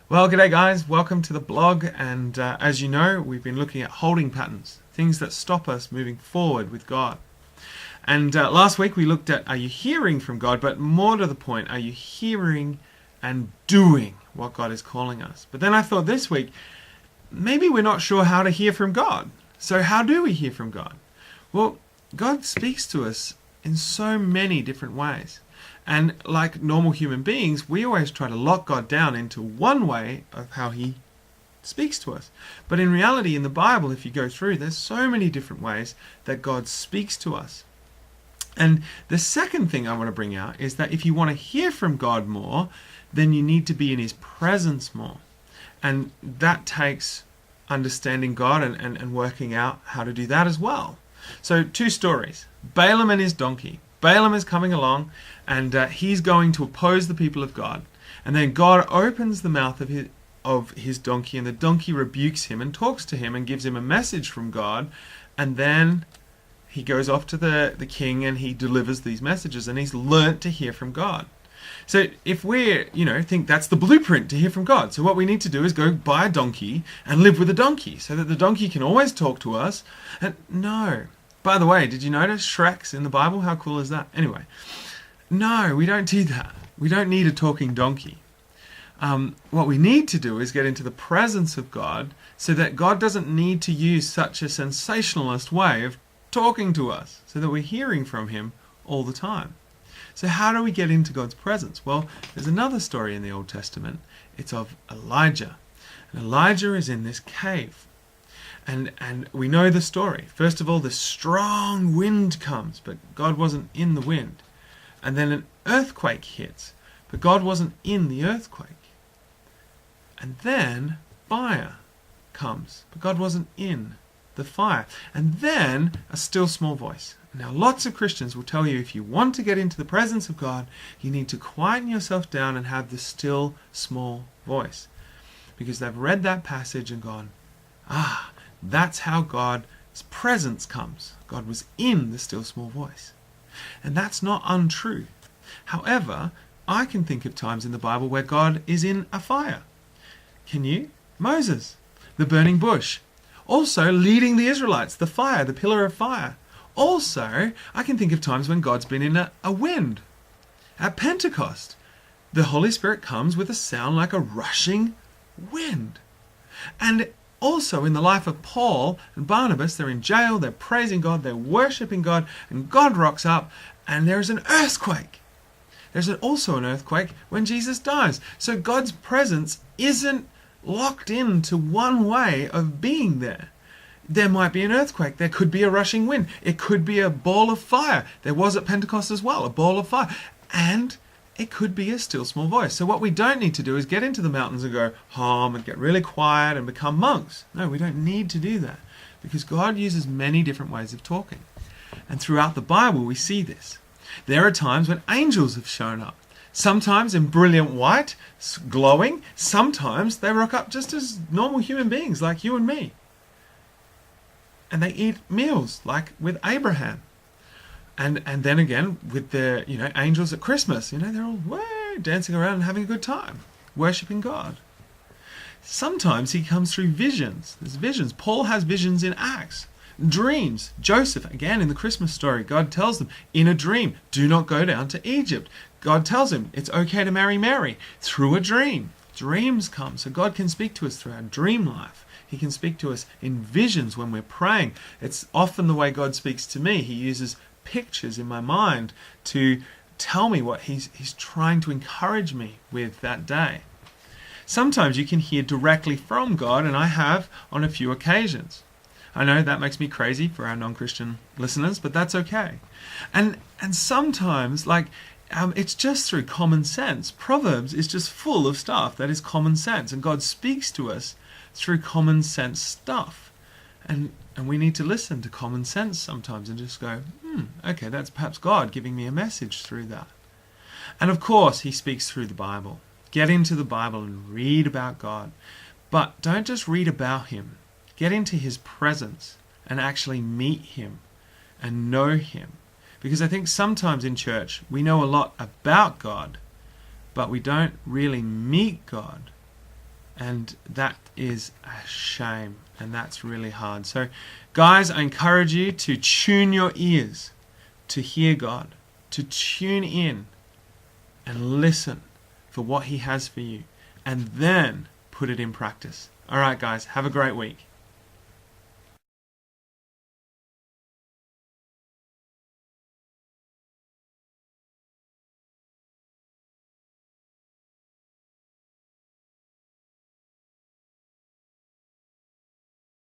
Well, g'day guys, welcome to the blog, and as you know, we've been looking at holding patterns, things that stop us moving forward with God. And last week we looked at, are you hearing from God? But more to the point, are you hearing and doing what God is calling us? But then I thought this week, maybe we're not sure how to hear from God. So how do we hear from God? Well, God speaks to us in so many different ways. And like normal human beings, we always try to lock God down into one way of how he speaks to us. But in reality, in the Bible, if you go through, there's so many different ways that God speaks to us. And the second thing I want to bring out is that if you want to hear from God more, then you need to be in his presence more. And that takes understanding God and working out how to do that as well. So two stories. Balaam and his donkey. Balaam is coming along and he's going to oppose the people of God. And then God opens the mouth of his donkey, and the donkey rebukes him and talks to him and gives him a message from God. And then he goes off to the king and he delivers these messages, and he's learnt to hear from God. So if we think that's the blueprint to hear from God, so what we need to do is go buy a donkey and live with a donkey so that the donkey can always talk to us. And no. By the way, did you notice Shrek's in the Bible? How cool is that? Anyway, no, we don't do that. We don't need a talking donkey. What we need to do is get into the presence of God so that God doesn't need to use such a sensationalist way of talking to us, so that we're hearing from him all the time. So how do we get into God's presence? Well, there's another story in the Old Testament. It's of Elijah. And Elijah is in this cave. And we know the story. First of all, the strong wind comes, but God wasn't in the wind. And then an earthquake hits, but God wasn't in the earthquake. And then fire comes, but God wasn't in the fire. And then a still small voice. Now, lots of Christians will tell you if you want to get into the presence of God, you need to quieten yourself down and have the still small voice. Because they've read that passage and gone, that's how God's presence comes. God was in the still small voice. And that's not untrue. However, I can think of times in the Bible where God is in a fire. Can you? Moses, the burning bush. Also leading the Israelites, the fire, the pillar of fire. Also, I can think of times when God's been in a wind. At Pentecost, the Holy Spirit comes with a sound like a rushing wind. And also in the life of Paul and Barnabas, they're in jail, they're praising God, they're worshipping God, and God rocks up, and there's an earthquake. There's also an earthquake when Jesus dies. So God's presence isn't locked into one way of being there. There might be an earthquake, there could be a rushing wind, it could be a ball of fire. There was at Pentecost as well, a ball of fire. And it could be a still small voice. So what we don't need to do is get into the mountains and go home and get really quiet and become monks. No, we don't need to do that, because God uses many different ways of talking. And throughout the Bible we see this. There are times when angels have shown up. Sometimes in brilliant white, glowing. Sometimes they rock up just as normal human beings like you and me. And they eat meals like with Abraham. And then again with the angels at Christmas, they're all dancing around and having a good time, worshipping God. Sometimes he comes through visions. There's visions. Paul has visions in Acts. Dreams. Joseph, again in the Christmas story, God tells them in a dream, do not go down to Egypt. God tells him it's okay to marry Mary through a dream. Dreams come. So God can speak to us through our dream life. He can speak to us in visions when we're praying. It's often the way God speaks to me. He uses pictures in my mind to tell me what he's trying to encourage me with that day. Sometimes you can hear directly from God, and I have on a few occasions. I know that makes me crazy for our non-Christian listeners, but that's okay. And sometimes it's just through common sense. Proverbs is just full of stuff that is common sense, and God speaks to us through common sense stuff. And we need to listen to common sense sometimes and just go, okay, that's perhaps God giving me a message through that. And of course, he speaks through the Bible. Get into the Bible and read about God. But don't just read about him. Get into his presence and actually meet him and know him. Because I think sometimes in church we know a lot about God, but we don't really meet God And that is a shame, and that's really hard. So, guys, I encourage you to tune your ears to hear God, to tune in and listen for what He has for you, and then put it in practice. All right, guys, have a great week.